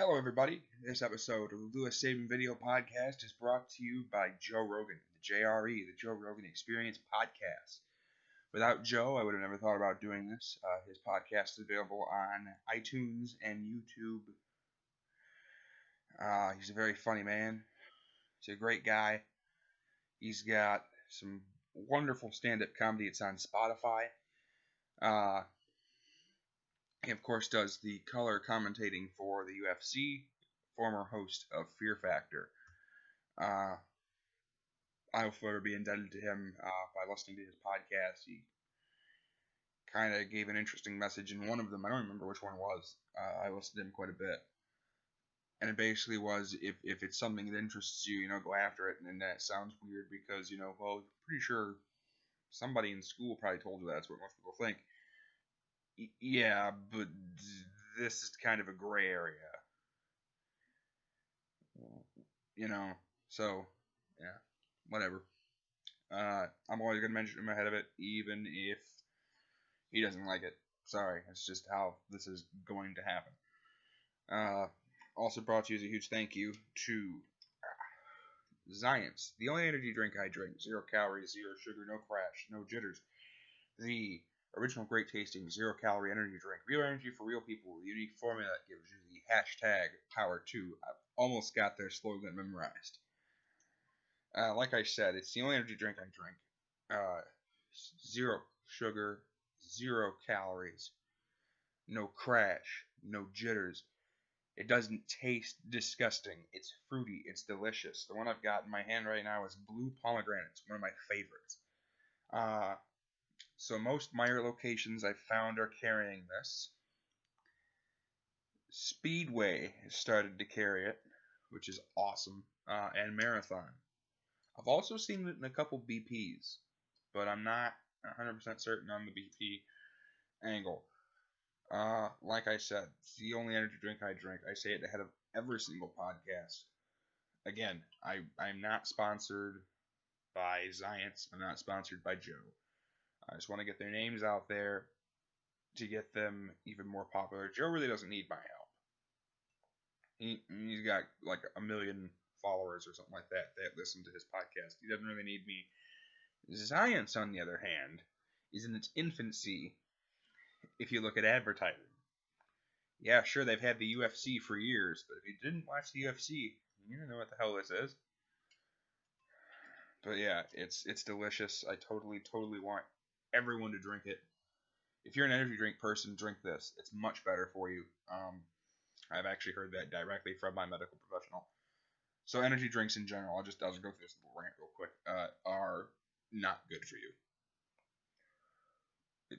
Hello, everybody. This episode of the Sabin Video Podcast is brought to you by Joe Rogan, the JRE, the Joe Rogan Experience Podcast. Without Joe, I would have never thought about doing this. His podcast is available on iTunes and YouTube. He's a very funny man. He's a great guy. He's got some wonderful stand-up comedy. It's on Spotify. He, of course, does the color commentating for the UFC, former host of Fear Factor. I will forever be indebted to him by listening to his podcast. He kind of gave an interesting message in one of them. I don't remember which one it was. I listened to him quite a bit. And it basically was, if it's something that interests you, go after it. And that sounds weird because, well, pretty sure somebody in school probably told you that's what most people think. Yeah, but this is kind of a gray area. So, yeah, whatever. I'm always going to mention him ahead of it, even if he doesn't like it. Sorry, it's just how this is going to happen. Also brought to you as a huge thank you to Zions, the only energy drink I drink. 0 calories, 0 sugar, no crash, no jitters. The original great tasting 0 calorie energy drink. Real energy for real people. The unique formula that gives you the hashtag power2. I've almost got their slogan memorized. Like I said, it's the only energy drink I drink. 0 sugar, 0 calories, no crash, no jitters. It doesn't taste disgusting. It's fruity. It's delicious. The one I've got in my hand right now is blue pomegranate. It's one of my favorites. So most Meijer locations I've found are carrying this. Speedway has started to carry it, which is awesome, and Marathon. I've also seen it in a couple BPs, but I'm not 100% certain on the BP angle. Like I said, it's the only energy drink I drink. I say it ahead of every single podcast. Again, I'm not sponsored by Zions. I'm not sponsored by Joe. I just want to get their names out there to get them even more popular. Joe really doesn't need my help. He's got like 1 million followers or something like that listen to his podcast. He doesn't really need me. Zions, on the other hand, is in its infancy if you look at advertising. Yeah, sure, they've had the UFC for years, but if you didn't watch the UFC, you don't know what the hell this is. But yeah, it's delicious. I totally want everyone to drink it. If you're an energy drink person, drink this. It's much better for you. I've actually heard that directly from my medical professional. So energy drinks in general, I'll just go through this little rant real quick, are not good for you.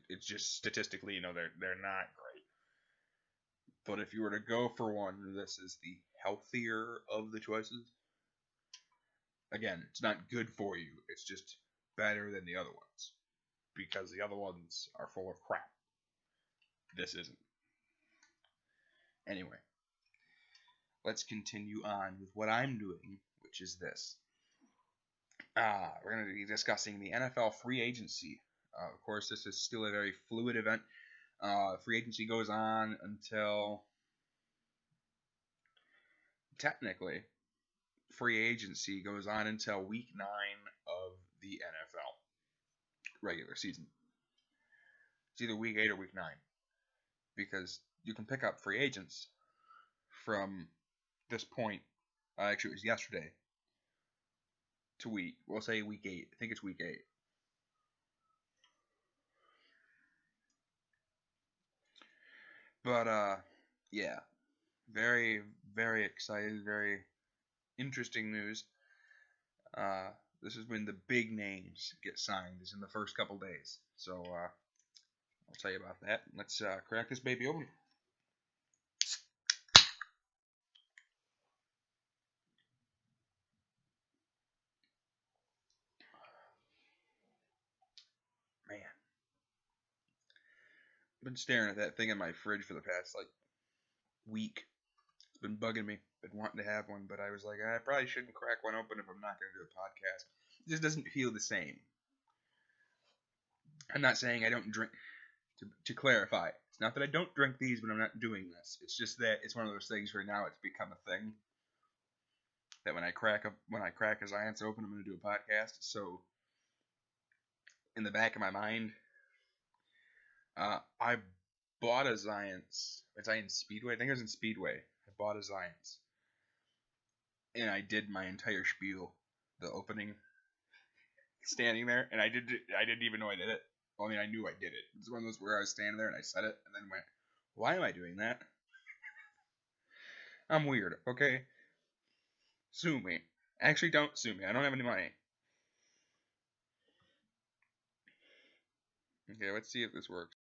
It's just statistically, they're not great. But if you were to go for one, this is the healthier of the choices. Again, it's not good for you. It's just better than the other ones. Because the other ones are full of crap. This isn't. Anyway, let's continue on with what I'm doing, which is this. We're going to be discussing the NFL free agency. Of course, this is still a very fluid event. Free agency goes on until, technically, free agency goes on until week 9 of the NFL regular season. It's either week 8 or week 9. Because you can pick up free agents from this point. Actually, it was yesterday to we'll say week 8. I think it's week 8. But, yeah. Very, very excited. Very interesting news. This is when the big names get signed, is in the first couple days. So, I'll tell you about that. Let's crack this baby open. Man. I've been staring at that thing in my fridge for the past, week. It's been bugging me. Been wanting to have one, but I was like, I probably shouldn't crack one open if I'm not going to do a podcast. It just doesn't feel the same. I'm not saying I don't drink. To clarify, it's Not that I don't drink these when I'm not doing this. It's just that it's one of those things where now it's become a thing. That when I crack a Giants open, I'm going to do a podcast. So in the back of my mind, I bought a Giants Speedway. I think it was in Speedway. I bought a Giants, and I did my entire spiel, the opening, standing there, and I didn't even know I did it. Well, I mean, I knew I did it. It's one of those where I was standing there and I said it, and then went, "Why am I doing that? I'm weird." Okay, sue me. Actually, don't sue me. I don't have any money. Okay, let's see if this works.